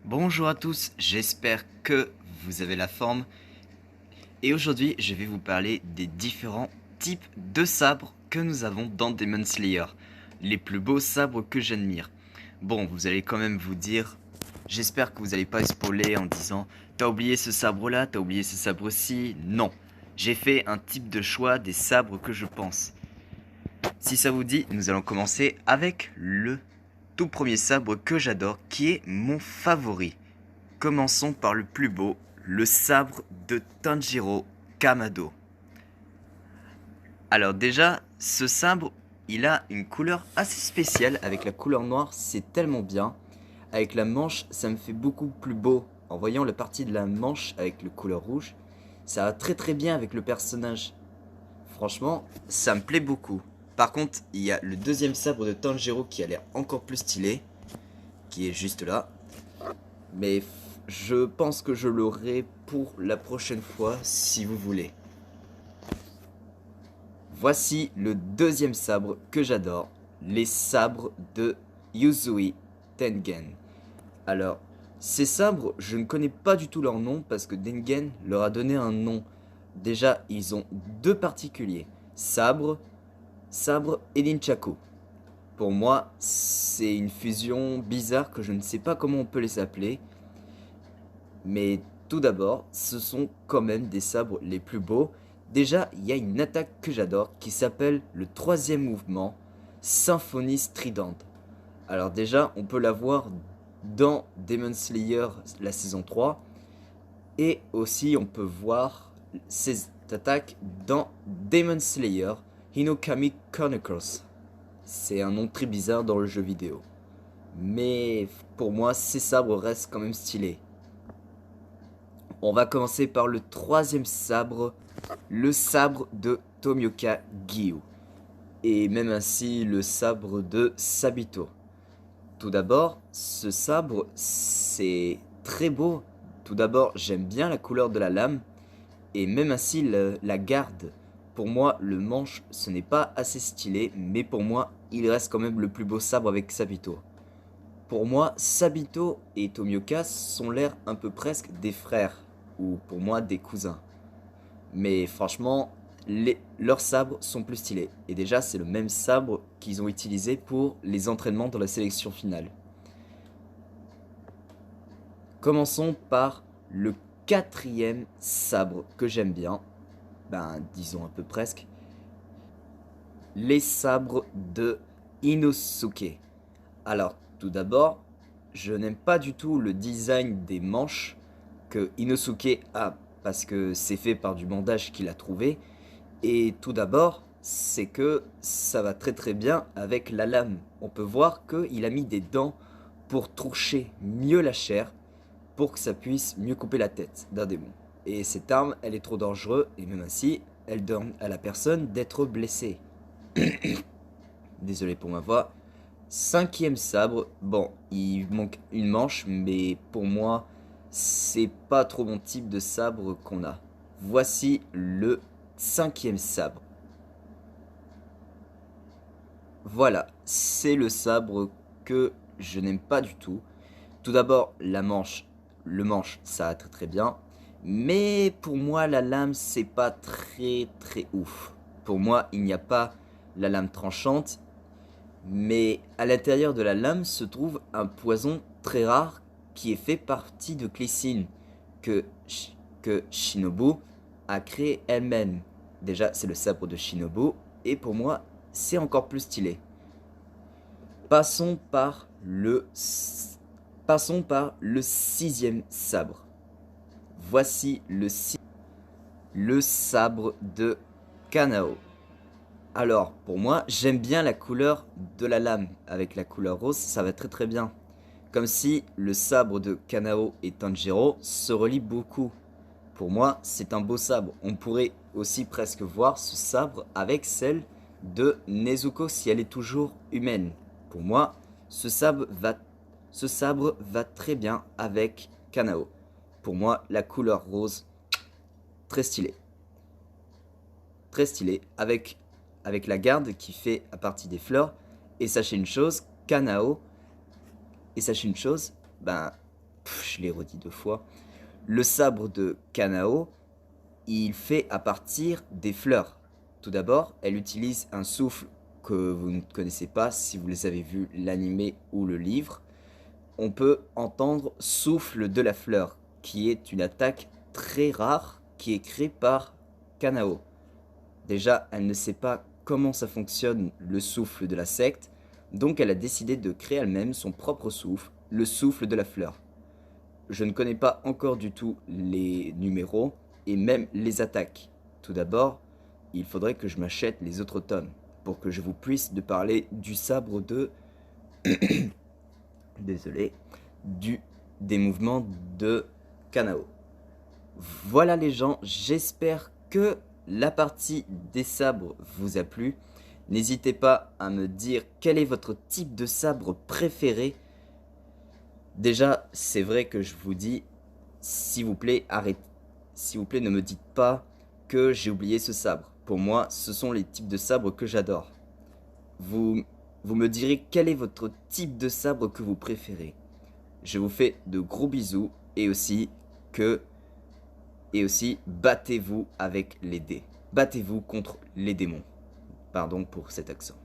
Bonjour à tous, j'espère que vous avez la forme. Et aujourd'hui, je vais vous parler des différents types de sabres que nous avons dans Demon Slayer. Les plus beaux sabres que j'admire. Bon, vous allez quand même vous dire, j'espère que vous n'allez pas spoiler en disant t'as oublié ce sabre là, t'as oublié ce sabre-ci. Non, j'ai fait un type de choix des sabres que je pense. Si ça vous dit, nous allons commencer avec le tout premier sabre que j'adore, qui est mon favori. Commençons par le plus beau, le sabre de Tanjiro Kamado. Alors déjà, ce sabre, il a une couleur assez spéciale. Avec la couleur noire, c'est tellement bien. Avec la manche, ça me fait beaucoup plus beau. En voyant la partie de la manche avec le couleur rouge, ça va très bien avec le personnage. Franchement, ça me plaît beaucoup. Par contre, il y a le deuxième sabre de Tanjiro qui a l'air encore plus stylé, qui est juste là. Mais je pense que je l'aurai pour la prochaine fois si vous voulez. Voici le deuxième sabre que j'adore, les sabres de Yuzui Tengen. Alors, ces sabres, je ne connais pas du tout leur nom parce que Tengen leur a donné un nom. Déjà, ils ont deux particuliers, sabre et Nunchaku. Pour moi, c'est une fusion bizarre que je ne sais pas comment on peut les appeler. Mais tout d'abord, ce sont quand même des sabres les plus beaux. Déjà, il y a une attaque que j'adore qui s'appelle le troisième mouvement, Symphonie Stridente. Alors déjà, on peut la voir dans Demon Slayer, la saison 3. Et aussi, on peut voir cette attaque dans Demon Slayer, Hinokami Chronicles. C'est un nom très bizarre dans le jeu vidéo. Mais pour moi, ces sabres restent quand même stylés. On va commencer par le troisième sabre, le sabre de Tomioka Gyu. Et même ainsi le sabre de Sabito. Tout d'abord, ce sabre, c'est très beau. Tout d'abord, j'aime bien la couleur de la lame. Et même ainsi la garde. Pour moi, le manche, ce n'est pas assez stylé. Mais pour moi, il reste quand même le plus beau sabre avec Sabito. Pour moi, Sabito et Tomioka sont l'air un peu presque des frères, ou pour moi des cousins. Mais franchement, leurs sabres sont plus stylés. Et déjà, c'est le même sabre qu'ils ont utilisé pour les entraînements dans la sélection finale. Commençons par le quatrième sabre que j'aime bien. Ben, disons un peu presque. Les sabres de Inosuke. Alors, tout d'abord, je n'aime pas du tout le design des manches que Inosuke a parce que c'est fait par du bandage qu'il a trouvé. Et tout d'abord, c'est que ça va très bien avec la lame. On peut voir qu'il a mis des dents pour toucher mieux la chair pour que ça puisse mieux couper la tête d'un démon. Et cette arme, elle est trop dangereuse et même ainsi, elle donne à la personne d'être blessée. Désolé pour ma voix. Cinquième sabre, bon, il manque une manche, mais pour moi, c'est pas trop mon type de sabre qu'on a. Voici le cinquième sabre. Voilà, c'est le sabre que je n'aime pas du tout. Tout d'abord, la manche, le manche, ça va très bien. Mais pour moi, la lame, c'est pas très ouf. Pour moi, il n'y a pas la lame tranchante. Mais à l'intérieur de la lame se trouve un poison très rare qui est fait partie de glycine que, que Shinobu a créé elle-même. Déjà, c'est le sabre de Shinobu et pour moi, c'est encore plus stylé. Passons par le sixième sabre. Voici le sabre de Kanao. Alors, pour moi, j'aime bien la couleur de la lame. Avec la couleur rose, ça va très bien. Comme si le sabre de Kanao et Tanjiro se relient beaucoup. Pour moi, c'est un beau sabre. On pourrait aussi presque voir ce sabre avec celle de Nezuko si elle est toujours humaine. Pour moi, ce sabre va très bien avec Kanao. Pour moi, la couleur rose, très stylée. Très stylée. Avec la garde qui fait à partir des fleurs. Et sachez une chose, Kanao. Et sachez une chose, ben, je l'ai redit 2 fois. Le sabre de Kanao, il fait à partir des fleurs. Tout d'abord, elle utilise un souffle que vous ne connaissez pas si vous les avez vus l'animé ou le livre. On peut entendre souffle de la fleur, qui est une attaque très rare qui est créée par Kanao. Déjà, elle ne sait pas comment ça fonctionne le souffle de la secte, donc elle a décidé de créer elle-même son propre souffle, le souffle de la fleur. Je ne connais pas encore du tout les numéros et même les attaques. Tout d'abord, il faudrait que je m'achète les autres tomes pour que je vous puisse de parler du sabre de... Désolé. Des mouvements de Kanao. Voilà les gens, j'espère que la partie des sabres vous a plu. N'hésitez pas à me dire quel est votre type de sabre préféré. Déjà, c'est vrai que je vous dis, s'il vous plaît, arrêtez. S'il vous plaît, ne me dites pas que j'ai oublié ce sabre. Pour moi, ce sont les types de sabres que j'adore. Vous me direz quel est votre type de sabre que vous préférez. Je vous fais de gros bisous et aussi battez-vous avec les dés. Battez-vous contre les démons. Pardon pour cet accent.